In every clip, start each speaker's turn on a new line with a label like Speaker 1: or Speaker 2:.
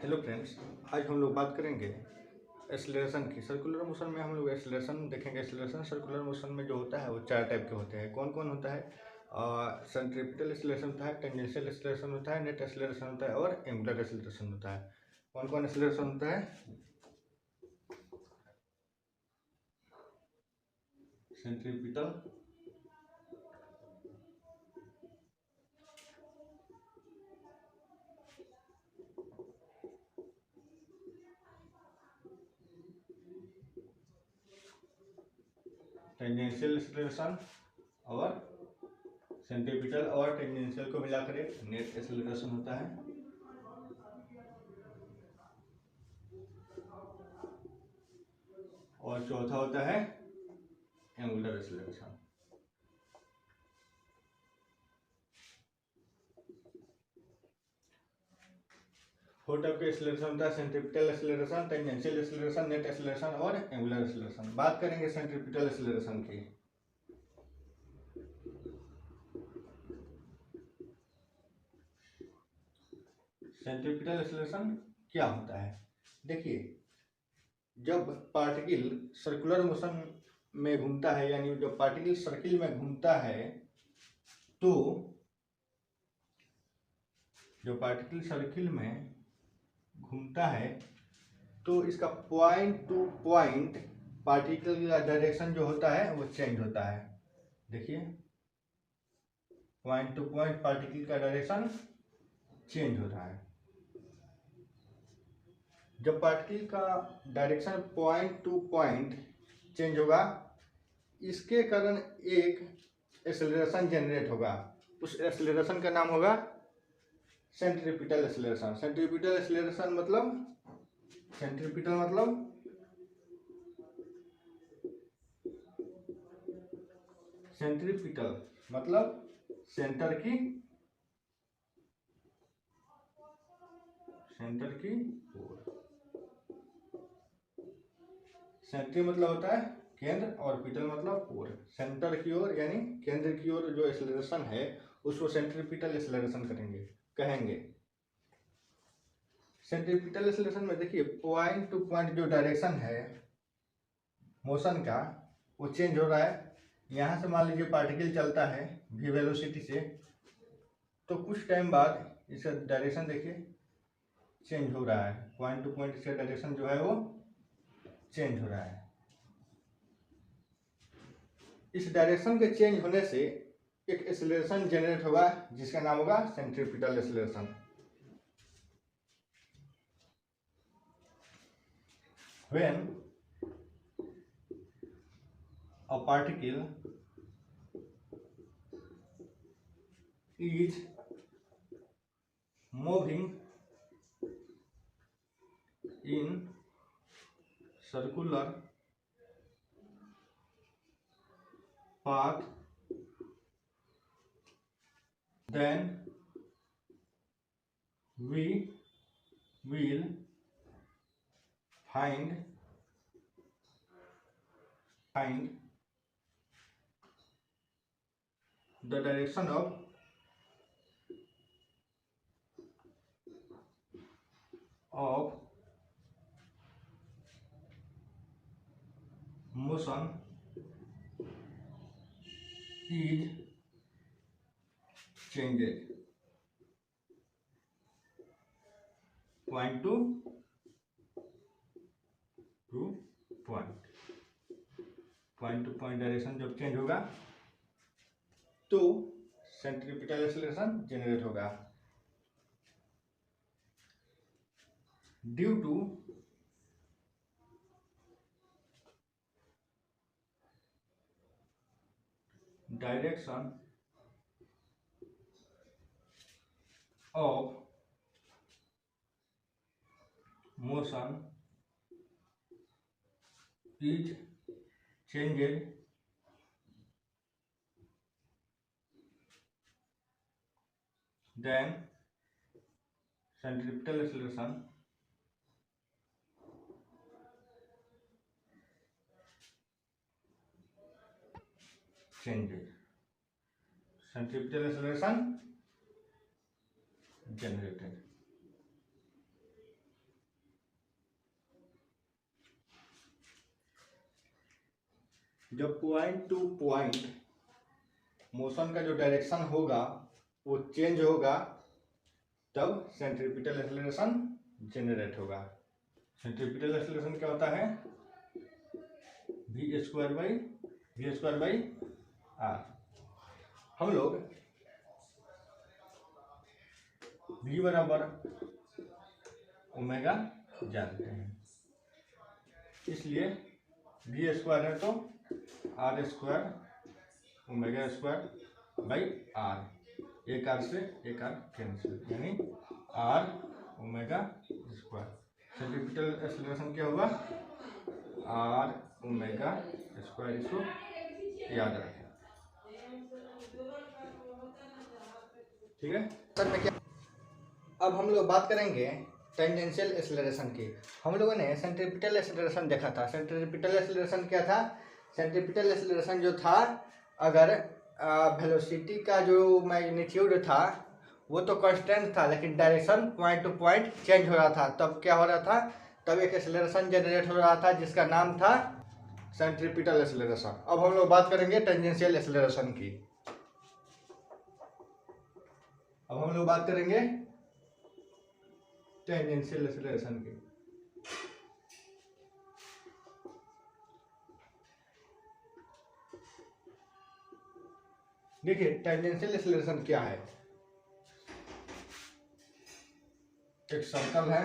Speaker 1: Hello friends, आज हम लोग बात करेंगे एक्सेलरेशन की। सर्कुलर मोशन में हम लोग एक्सेलरेशन देखेंगे। एक्सेलरेशन सर्कुलर मोशन में जो होता है वो चार टाइप के होते हैं। कौन कौन होता है? सेंट्रीपिटल एक्सेलरेशन होता है, टेंजेंशियल एक्सेलरेशन होता है, नेट एक्सेलरेशन होता है और एंगुलर एक्सेलरेशन होता है। कौन कौन एक्सेलरेशन होता है? सेंट्रीपिटल, टेंजेंशियल एक्सेलरेशन और सेंट्रीपिटल और टेंजेंशियल को मिलाकर एक नेट एक्सेलरेशन होता है। और चौथा होता है एंगुलर एक्सेलरेशन। फोर टाइप के एक्सेलरेशन होता है: centripetal acceleration, tangential acceleration, net acceleration और एंगुलर एक्सेलरेशन। बात करेंगे सेंट्रीपिटल एक्सेलरेशन की। सेंट्रीपिटल एक्सेलरेशन क्या होता है? देखिए, जब पार्टिकल सर्कुलर मोशन में घूमता है, यानी जब पार्टिकल सर्किल में घूमता है, तो जो पार्टिकल सर्किल में घूमता है तो इसका पॉइंट टू पॉइंट पार्टिकल का डायरेक्शन जो होता है वो चेंज होता है। देखिए, पॉइंट टू पॉइंट पार्टिकल का डायरेक्शन चेंज हो रहा है। जब पार्टिकल का direction point two point change होगा, इसके कारण एक एक्सेलरेशन जनरेट होगा। उस एक्सेलरेशन का नाम होगा सेंट्रीपिटल एक्सेलरेशन। सेंट्रीपिटल एक्सेलरेशन मतलब, सेंट्रीपिटल मतलब सेंट्रीपिटल मतलब सेंटर की ओर। सेंट्री मतलब होता है केंद्र और पिटल मतलब ओर। सेंटर की ओर यानी केंद्र की ओर जो एक्सेलरेशन है उसको सेंट्रीपिटल एक्सेलरेशन कहेंगे। सेंट्रीपिटल एक्सेलरेशन में देखिए, पॉइंट टू पॉइंट जो डायरेक्शन है मोशन का वो चेंज हो रहा है। यहाँ से मान लीजिए पार्टिकल चलता है v वेलोसिटी से, तो कुछ टाइम बाद इसका डायरेक्शन देखिए चेंज हो रहा है। पॉइंट टू पॉइंट इसका डायरेक्शन जो है वो चेंज हो रहा है। इस डायरेक्शन के चेंज होने से एक एक्सेलरेशन जनरेट होगा जिसका नाम होगा centripetal acceleration. When a particle is moving in circular path, then we will find the direction of motion is changed. Point to point direction जब चेंज होगा तो सेंट्रीपिटल एक्सेलरेशन जनरेट होगा। Due to direction of motion is changed, then centripetal acceleration changes. Centripetal acceleration generated. जब point two point motion का जो direction होगा वो change होगा, तब सेंट्रीपिटल एक्सेलरेशन जनरेट होगा। सेंट्रीपिटल एक्सेलरेशन क्या होता है? v² r। हम लोग v बराबर ओमेगा जानते हैं, इसलिए v² है तो r² ओमेगा² एक r से एक r कैंसिल, यानी r ओमेगा²। सेंट्रीपिटल एक्सेलरेशन क्या होगा? r ओमेगा²। इसको याद रखें, ठीक है। सर में क्या, अब हम लोग बात करेंगे टेंजेंशियल एक्सेलरेशन की। हम लोगों ने सेंट्रीपिटल एक्सेलरेशन देखा था। सेंट्रीपिटल एक्सेलरेशन क्या था? सेंट्रीपिटल एक्सेलरेशन जो था, अगर वेलोसिटी का जो मैग्नीट्यूड था वो तो कांस्टेंट था, लेकिन direction point two point change हो रहा था। तब क्या हो रहा था? तब एक एक्सेलरेशन जनरेट हो रहा था जिसका नाम था सेंट्रीपिटल एक्सेलरेशन। अब हम लोग बात करेंगे टेंजेंशियल एक्सेलरेशन की। अब हम लोग बात करेंगे टेंजेंशियल एक्सेलरेशन की। देखिए टेंजेंशियल एक्सेलरेशन क्या है? एक सर्कल है,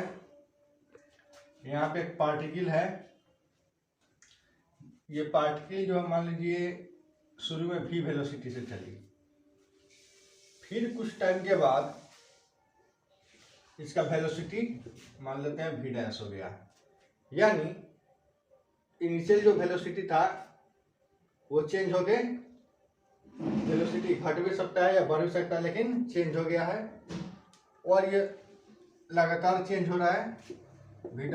Speaker 1: यहाँ पे एक पार्टिकल है। ये पार्टिकल जो है मान लीजिए शुरू में v वेलोसिटी से चली, फिर कुछ टाइम के बाद इसका वेलोसिटी मान लेते हैं v' हो गया, यानी इनिशियल जो वेलोसिटी था वो चेंज हो गए। वेलोसिटी घट भी सकता है या बढ़ भी सकता है, लेकिन चेंज हो गया है, और ये लगातार चेंज हो रहा है v"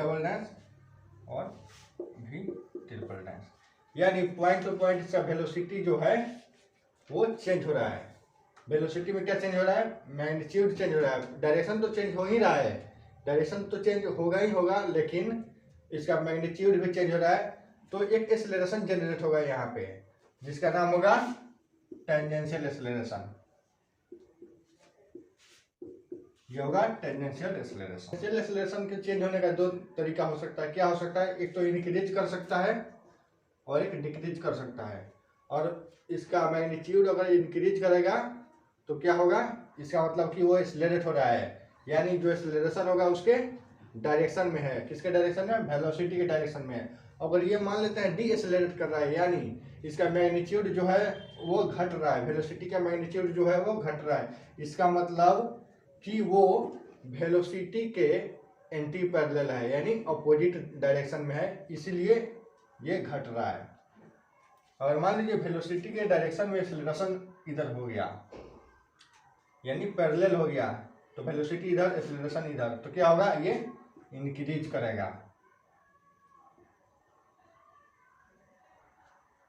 Speaker 1: और v', यानी पॉइंट टू पॉइंट इसका वेलोसिटी जो है वो चेंज हो रहा है। वेलोसिटी में क्या चेंज हो रहा है? मैग्नीट्यूड चेंज हो रहा है। डायरेक्शन तो चेंज हो ही रहा है, डायरेक्शन तो चेंज होगा ही होगा, लेकिन इसका मैग्नीट्यूड भी चेंज हो रहा है। तो एक एक्सेलरेशन जनरेट होगा यहाँ पे, जिसका नाम होगा टेंजेंशियल एक्सेलरेशन। ये होगा टेंजेंशियल एक्सेलरेशन। टेंजेंशियल एक्सेलरेशन के चेंज होने का दो तरीका हो सकता है। क्या हो सकता है? एक तो इंक्रीज कर सकता है और एक डिक्रीज कर सकता है। और इसका मैग्नीट्यूड अगर इंक्रीज करेगा तो क्या होगा? इसका मतलब कि वो एक्सेलरेट हो रहा है, यानी जो एक्सेलरेशन होगा उसके डायरेक्शन में है। किसके डायरेक्शन में? वेलोसिटी के डायरेक्शन में है। अगर ये मान लेते हैं डी एक्सेलरेट कर रहा है, यानी इसका मैग्नीट्यूड जो है वो घट रहा है, वेलोसिटी का मैग्नीट्यूड जो है वो घट रहा है, इसका मतलब कि वो वेलोसिटी के एंटी पैरेलल है, यानी अपोजिट डायरेक्शन में है, इसलिए ये घट रहा है। और मान लीजिए वेलोसिटी के डायरेक्शन में एक्सेलरेशन इधर हो गया, यानी पैरेलल हो गया, तो वेलोसिटी इधर एक्सेलरेशन इधर, तो क्या होगा? ये इंक्रीज करेगा।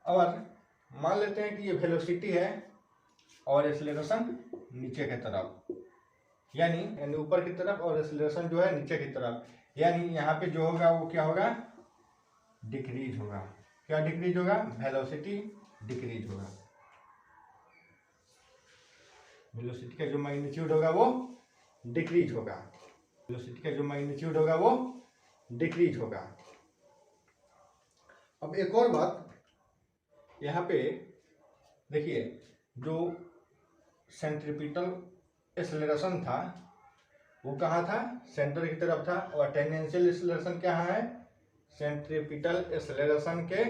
Speaker 1: और मान लेते हैं कि ये वेलोसिटी है और एक्सेलरेशन नीचे की तरफ, यानी ऊपर की तरफ, और एक्सेलरेशन जो है नीचे की तरफ, यानी यहाँ पे जो होगा वो क्या होगा? डिक्रीज होगा। क्या डिक्रीज होगा? वेलोसिटी डिक्रीज होगा। वेलोसिटी का जो मैग्नीट्यूड होगा वो डिक्रीज होगा। वेलोसिटी का जो मैग्नीट्यूड होगा वो डिक्रीज होगा। अब एक और बात यहाँ पे देखिए, जो सेंट्रीपिटल एक्सेलरेशन था वो कहाँ था? सेंटर की तरफ था। और टेंजेंशियल एक्सेलरेशन कहाँ है? सेंट्रीपिटल एक्सेलरेशन के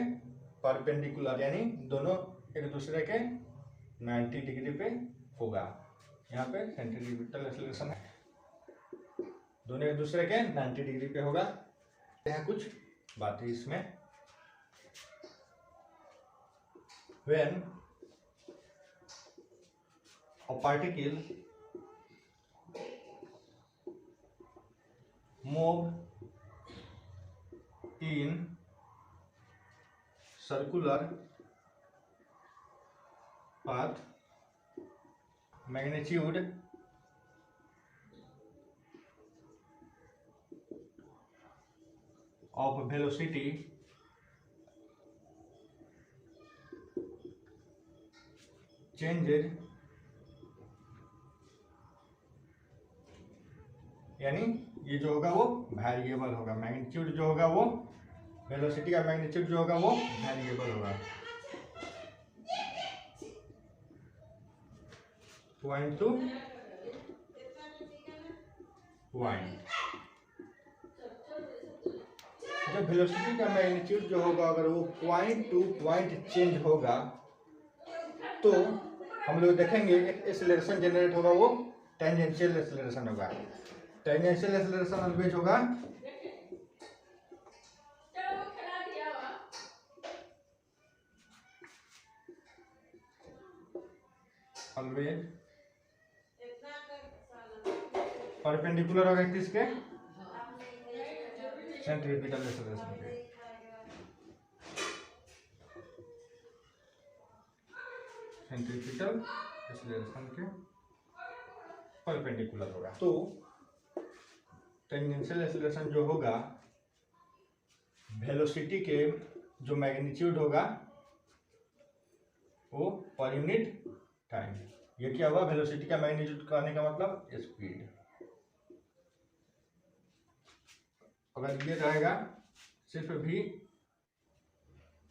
Speaker 1: परपेंडिकुलर, यानी दोनों एक दूसरे के 90 डिग्री पे होगा। यहाँ पे सेंट्रीपिटल एक्सेलरेशन है, दोनों एक दूसरे के 90 डिग्री पे होगा। यहाँ कुछ बातें इसमें, when a particle move in circular path, magnitude of velocity changes यानी ये जो होगा वो वेरिएबल होगा, मैग्नीट्यूड जो होगा वो, वेलोसिटी का मैग्नीट्यूड जो होगा वो वेरिएबल होगा। पॉइंट टू पॉइंट, जब वेलोसिटी का मैग्नीट्यूड जो होगा अगर वो पॉइंट टू पॉइंट चेंज होगा तो हम लोग देखेंगे एक एक्सेलरेशन जनरेट होगा, वो टेंजेंशियल एक्सेलरेशन होगा। टेंजेंशियल एक्सेलरेशन ऑलवेज होगा ऑलवेज परपेंडिकुलर होगा किसके, सेंट्रीपिटल एक्सेलरेशन के। सेंट्रीपिटल एक्सेलरेशन के परपेंडिकुलर होगा। तो टेंजेंशियल एक्सेलरेशन जो होगा वेलोसिटी के जो मैग्नीट्यूड होगा वो पर यूनिट टाइम। ये क्या हुआ, वेलोसिटी का मैग्नीट्यूड कहने का मतलब स्पीड। अगर ये रहेगा सिर्फ भी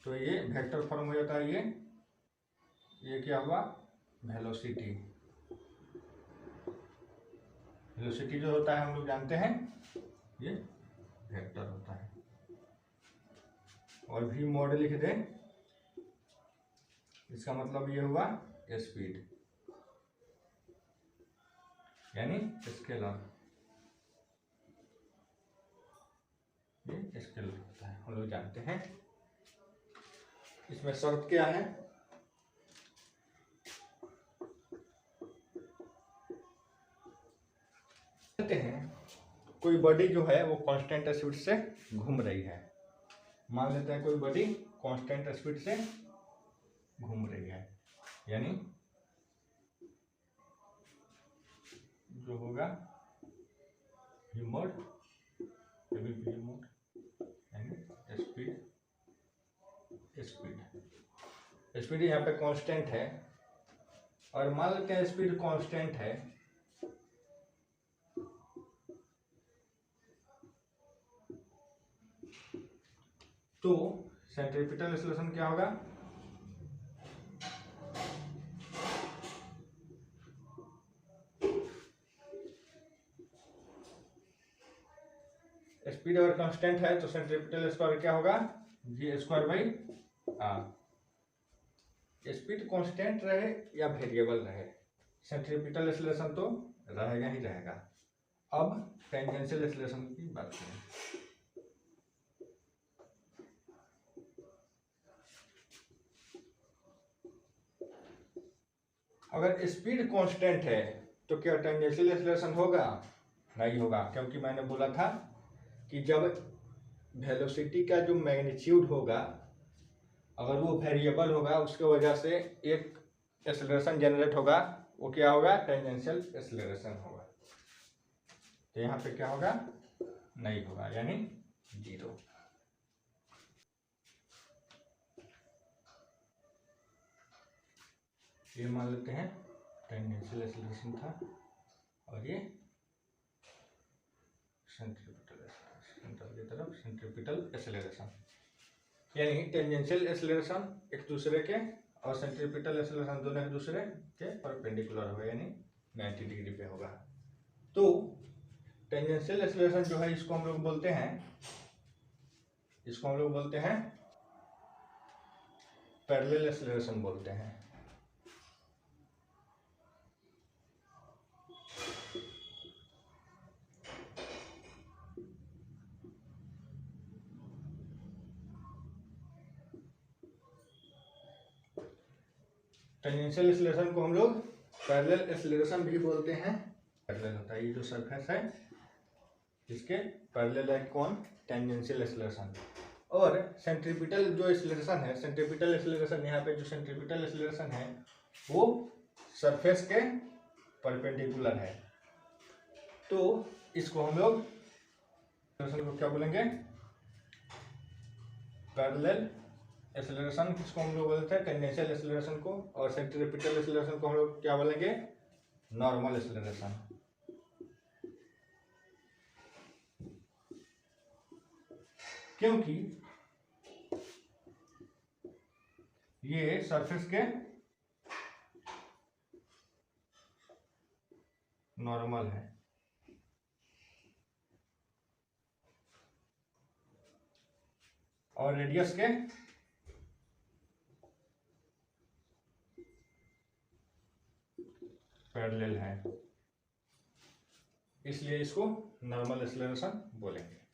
Speaker 1: तो ये वेक्टर फॉर्म हो जाता है। ये क्या हुआ, वेलोसिटी। वेलोसिटी जो होता है हम लोग जानते हैं ये वेक्टर होता है। और भी मोड लिख दें, इसका मतलब ये हुआ स्पीड यानी स्केलर। ये स्केलर होता है, हम लोग जानते हैं। इसमें शर्त क्या है, कहते हैं कोई बॉडी जो है वो कांस्टेंट स्पीड से घूम रही है। मान लेते हैं कोई बॉडी कांस्टेंट स्पीड से घूम रही है, यानी जो होगा v मोड यानी स्पीड स्पीड यहाँ पे कांस्टेंट है। और मान लेते हैं स्पीड कांस्टेंट है तो सेंट्रीपिटल एक्सेलरेशन क्या होगा, स्पीड अगर कांस्टेंट है तो सेंट्रीपिटल स्क्वायर क्या होगा, g square by r. Speed constant रहे या वेरिएबल रहे, सेंट्रीपिटल एक्सेलरेशन तो रहेगा ही रहेगा। अब टेंजेंशियल एक्सेलरेशन की बात करें। अगर स्पीड कांस्टेंट है तो क्या टेंजेंशियल एक्सेलरेशन होगा, नहीं होगा, क्योंकि मैंने बोला था कि जब वेलोसिटी का जो मैग्नीट्यूड होगा अगर वो वेरिएबल होगा उसके वजह से एक एक्सेलरेशन जनरेट होगा, वो क्या होगा, टेंजेंशियल एक्सेलरेशन होगा। तो यहाँ पे क्या होगा, नहीं होगा, यानी जीरो। ये मान लेते हैं टेंजेंशियल एक्सेलरेशन था और ये सेंट्रीपिटल एक्सेलरेशन, यानी टेंजेंशियल एक्सेलरेशन एक दूसरे के और सेंट्रीपिटल एक्सेलरेशन दोनों एक दूसरे के परपेंडिकुलर होगा, यानी 90 डिग्री पे होगा। तो टेंजेंशियल एक्सेलरेशन जो है इसको हम लोग बोलते हैं पैरेलल एक्सेलरेशन बोलते हैं। टेंजेंशियल एक्सेलरेशन को हम लोग पैरेलल एक्सेलरेशन भी बोलते हैं। पैरेलल होता है, ये जो सरफेस है इसके पैरेलल है कौन, टेंजेंशियल एक्सेलरेशन। और सेंट्रीपिटल जो एक्सेलरेशन है, सेंट्रीपिटल एक्सेलरेशन यहाँ पे जो सेंट्रीपिटल एक्सेलरेशन है वो सरफेस के परपेंडिकुलर है। तो इसको हम लोग एक्सेलरेशन को क्या बोलेंगे, पैरेलल एक्सेलरेशन किसको हम लोग बोलते हैं, टेंजेंशियल एक्सेलरेशन को, और सेंट्रीपिटल एक्सेलरेशन को हम लोग क्या बोलेंगे, नॉर्मल एक्सेलरेशन। क्योंकि ये सरफेस के नॉर्मल है, और रेडियस के पैरेलल है, इसलिए इसको नॉर्मल एक्सेलरेशन बोलेंगे।